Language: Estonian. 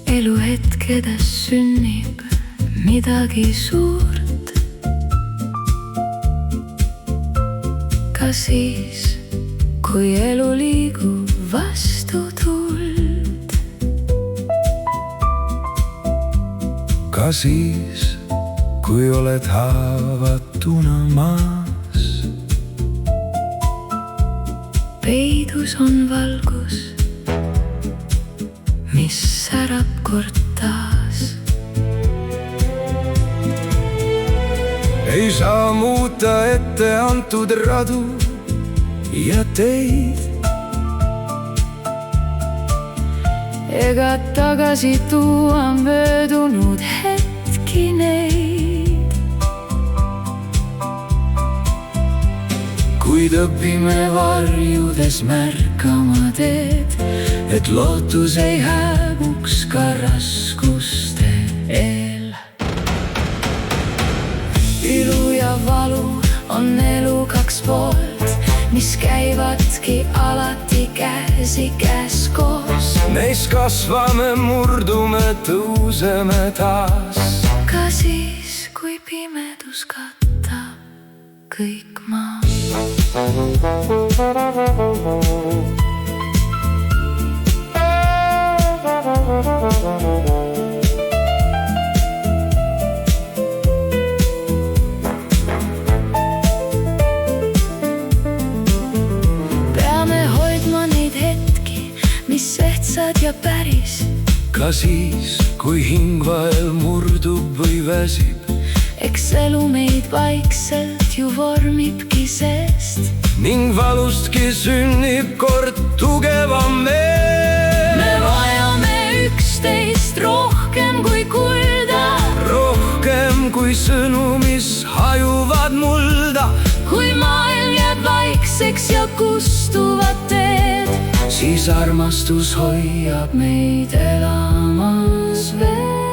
Eluhetkedes sünnib midagi suurt, ka siis, kui elu liigub vastu tuld. Ka siis, kui oled haavatuna maas. Peidus on valgus, mis särab kord taas. Ei saa muuta ette antud radu ja teid, ega tagasi tuua möödunud hetki neid. kuid õpime varjudes märkama teed, et lootus ei hääbuks ka raskuste eel. Ilu ja valu on elu kaks poolt, mis käivadki alati käsikäes koos. Neis kasvame, murdume, tõuseme taas. Ka siis, kui pimedus katab kõik maa. Peame hoidma neid hetki, mis ehtsad ja päris. Ka siis, kui hing vahel murdub või väsib. Eks elu meid vaikselt ju vormibki sest. Ning valustki sünnib kord tugevam meel. Me vajame üksteist rohkem kui kulda. Rohkem kui sõnu, mis hajuvad mulda. Kui maailm jääb vaikseks ja kustuvad teed, siis armastus hoiab meid elamas veel.